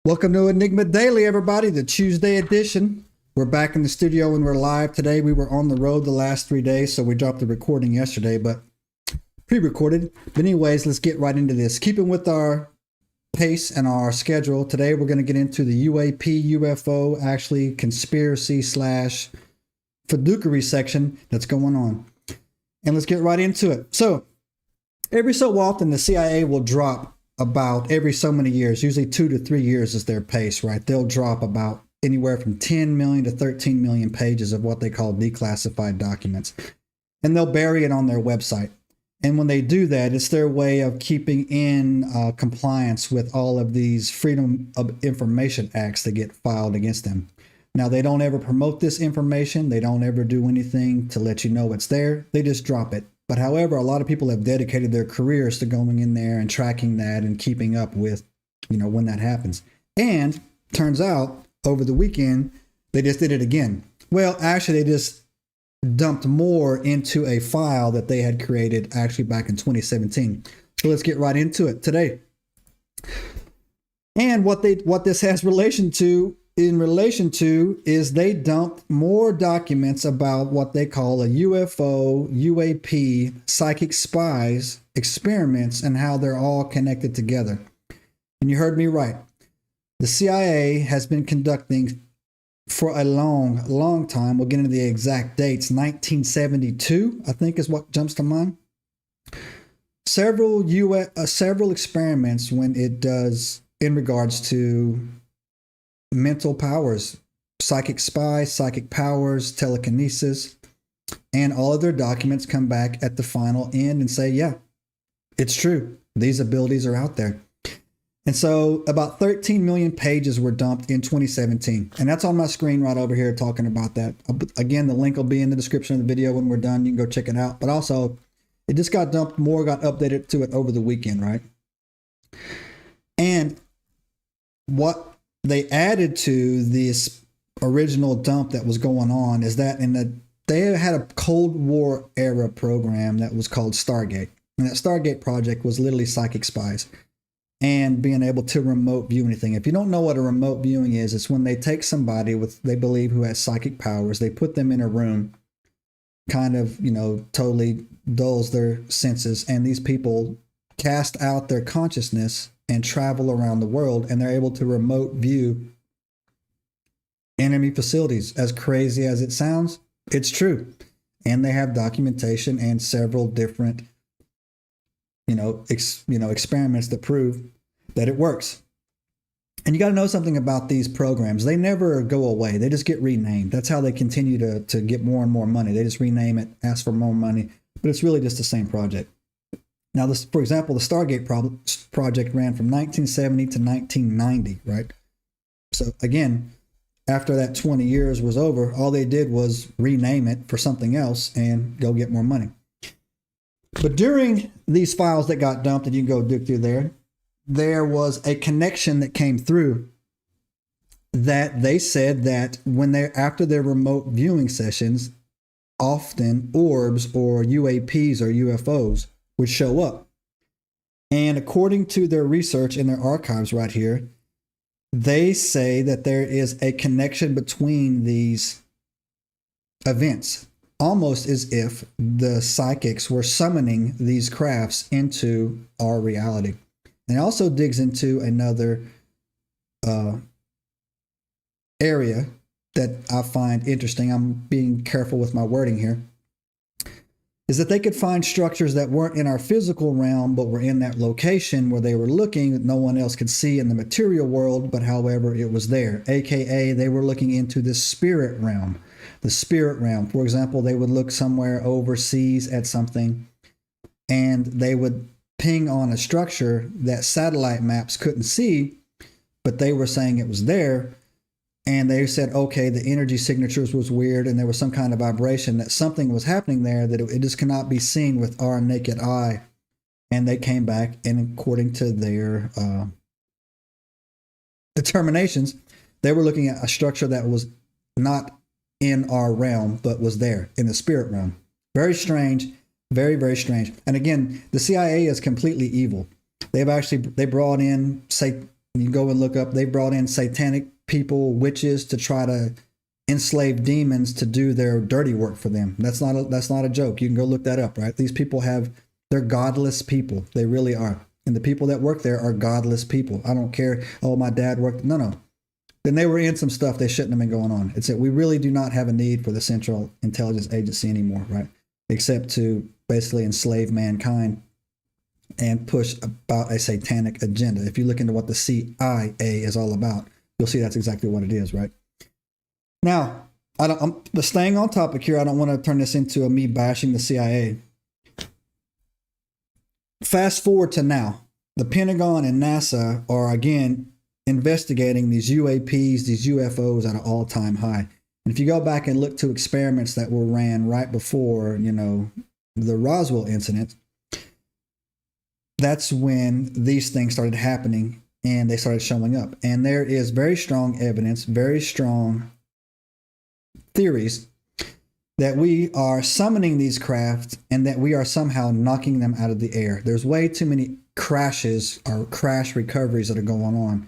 Welcome to Enigma Daily, everybody, the Tuesday edition. We're back in the studio and we're live today. We were on the road the last 3 days, so we dropped the recording yesterday, but pre-recorded. But anyways, let's get right into this. Keeping with our pace and our schedule, today we're going to get into the UAP, UFO, actually conspiracy slash fiduciary section that's going on. And let's get right into it. So, every so often, the CIA will drop about every so many years, usually 2 to 3 years is their pace, right? They'll drop about anywhere from 10 million to 13 million pages of what they call declassified documents. And they'll bury it on their website. And when they do that, it's their way of keeping in compliance with all of these Freedom of Information Acts that get filed against them. Now, they don't ever promote this information. They don't ever do anything to let you know it's there. They just drop it. But however, a lot of people have dedicated their careers to going in there and tracking that and keeping up with, when that happens. And turns out over the weekend, they just did it again. Well, actually, they just dumped more into a file that they had created actually back in 2017. So let's get right into it today. And what this has in relation to is they dumped more documents about what they call a UFO, UAP, psychic spies, experiments, and how they're all connected together. And you heard me right. The CIA has been conducting for a long, long time. We'll get into the exact dates. 1972, I think, is what jumps to mind. Several experiments when it does in regards to mental powers, psychic spies, psychic powers, telekinesis, and all of their documents come back at the final end and say, yeah, it's true. These abilities are out there. And so about 13 million pages were dumped in 2017. And that's on my screen right over here talking about that. Again, the link will be in the description of the video when we're done. You can go check it out. But also, it just got dumped more, got updated to it over the weekend, right? And what they added to this original dump that was going on is that they had a Cold War era program that was called Stargate. And that Stargate project was literally psychic spies and being able to remote view anything. If you don't know what a remote viewing is, it's when they take somebody they believe who has psychic powers, they put them in a room, kind of, totally dulls their senses, and these people cast out their consciousness and travel around the world, and they're able to remote view enemy facilities. As crazy as it sounds, it's true. And they have documentation and several different, experiments that prove that it works. And you got to know something about these programs. They never go away. They just get renamed. That's how they continue to get more and more money. They just rename it, ask for more money, but it's really just the same project. Now, for example, the Stargate project ran from 1970 to 1990, right? So again, after that 20 years was over, all they did was rename it for something else and go get more money. But during these files that got dumped, and you can go dig through there was a connection that came through that they said that after their remote viewing sessions, often orbs or UAPs or UFOs would show up. And according to their research in their archives right here, they say that there is a connection between these events, almost as if the psychics were summoning these crafts into our reality. And it also digs into another area that I find interesting. I'm being careful with my wording here. Is that they could find structures that weren't in our physical realm, but were in that location where they were looking that no one else could see in the material world, but however, it was there. AKA, they were looking into the spirit realm. The spirit realm. For example, they would look somewhere overseas at something, and they would ping on a structure that satellite maps couldn't see, but they were saying it was there. And they said, okay, the energy signatures was weird, and there was some kind of vibration, that something was happening there, that it just cannot be seen with our naked eye. And they came back, and according to their determinations, they were looking at a structure that was not in our realm, but was there in the spirit realm. Very strange, very, very strange. And again, the CIA is completely evil. They brought in, say, You go and look up, they brought in satanic people, witches, to try to enslave demons to do their dirty work for them. That's not a joke. You can go look that up, right? These people they're godless people. They really are. And the people that work there are godless people. I don't care. Oh, my dad worked. No. Then they were in some stuff they shouldn't have been going on. It's that we really do not have a need for the Central Intelligence Agency anymore, right? Except to basically enslave mankind and push about a satanic agenda. If you look into what the CIA is all about, you'll see that's exactly what it is, right? Now, I'm staying on topic here. I don't want to turn this into me bashing the CIA. Fast forward to now. The Pentagon and NASA are again investigating these UAPs, these UFOs at an all-time high. And if you go back and look to experiments that were ran right before, the Roswell incident, that's when these things started happening and they started showing up. And there is very strong evidence, very strong theories that we are summoning these craft and that we are somehow knocking them out of the air. There's way too many crashes or crash recoveries that are going on.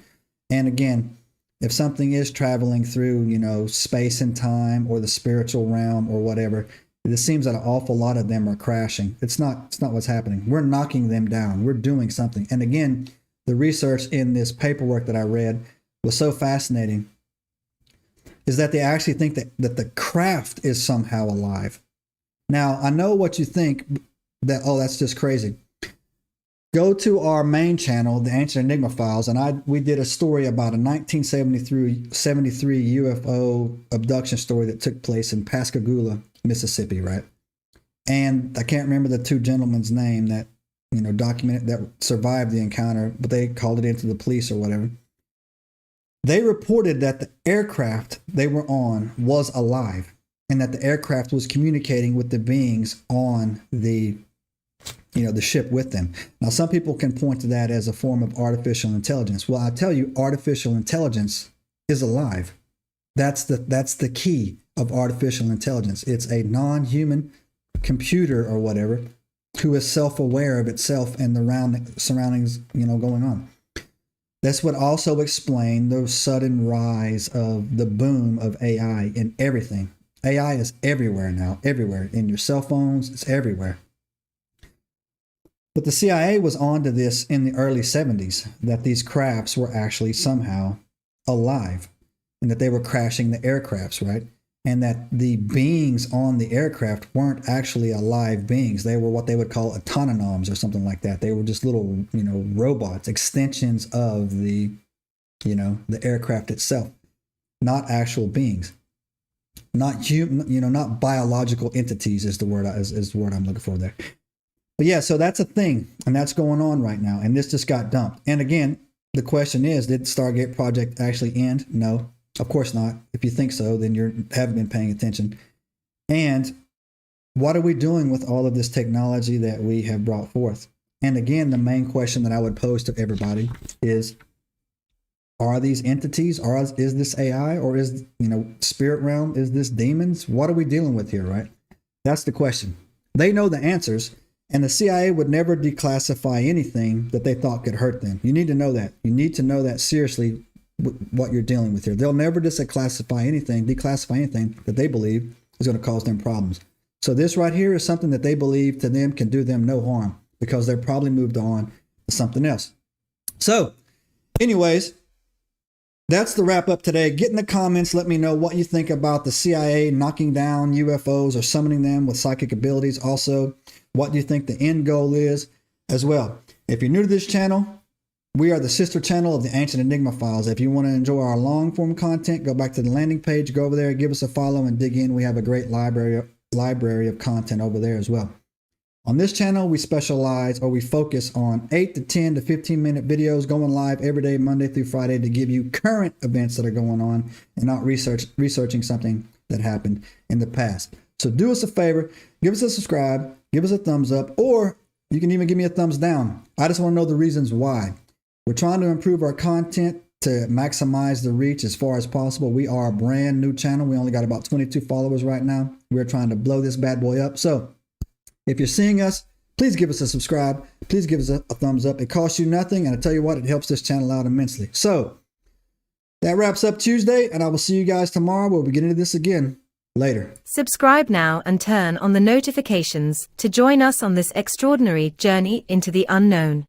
And again, if something is traveling through, space and time or the spiritual realm or whatever, it seems that an awful lot of them are crashing. It's not what's happening. We're knocking them down. We're doing something. And again, the research in this paperwork that I read was so fascinating, is that they actually think that the craft is somehow alive. Now, I know what you think, that, oh, that's just crazy. Go to our main channel, the Ancient Enigma Files, and we did a story about a 1973 UFO abduction story that took place in Pascagoula, Mississippi, right? And I can't remember the two gentlemen's name that, documented, that survived the encounter, but they called it into the police or whatever. They reported that the aircraft they were on was alive and that the aircraft was communicating with the beings on the ship with them. Now, some people can point to that as a form of artificial intelligence. Well, I tell you, artificial intelligence is alive. That's the key of artificial intelligence. It's a non-human computer or whatever who is self-aware of itself and the surroundings, going on. That's what also explained the sudden rise of the boom of AI in everything. AI is everywhere now, everywhere. In your cell phones, it's everywhere. But the CIA was onto this in the early 70s, that these crafts were actually somehow alive and that they were crashing the aircrafts, right? And that the beings on the aircraft weren't actually alive beings. They were what they would call autonoms or something like that. They were just little, robots, extensions of the aircraft itself, not actual beings, not human, not biological entities is the word I'm looking for there. But yeah, so that's a thing, and that's going on right now. And this just got dumped. And again, the question is, did Stargate project actually end? No. Of course not. If you think so, then you haven't been paying attention. And what are we doing with all of this technology that we have brought forth? And again, the main question that I would pose to everybody is, are these entities, or is this AI, or is, spirit realm, is this demons? What are we dealing with here, right? That's the question. They know the answers, and the CIA would never declassify anything that they thought could hurt them. You need to know that. You need to know that seriously, what you're dealing with here. They'll never declassify anything that they believe is going to cause them problems. So this right here is something that they believe to them can do them no harm, because they're probably moved on to something else. So anyways, that's the wrap up today. Get in the comments. Let me know what you think about the CIA knocking down UFOs or summoning them with psychic abilities. Also, what do you think the end goal is as well? If you're new to this channel, we are the sister channel of the Ancient Enigma Files. If you want to enjoy our long form content, go back to the landing page, go over there, give us a follow and dig in. We have a great library of content over there as well. On this channel, we focus on 8 to 10 to 15 minute videos going live every day, Monday through Friday, to give you current events that are going on and not researching something that happened in the past. So do us a favor, give us a subscribe, give us a thumbs up, or you can even give me a thumbs down. I just want to know the reasons why. We're trying to improve our content to maximize the reach as far as possible. We are a brand new channel. We only got about 22 followers right now. We're trying to blow this bad boy up. So if you're seeing us, please give us a subscribe. please give us a thumbs up. It costs you nothing, and I tell you what, it helps this channel out immensely. So that wraps up Tuesday, and I will see you guys tomorrow. We'll be getting into this again later. Subscribe now and turn on the notifications to join us on this extraordinary journey into the unknown.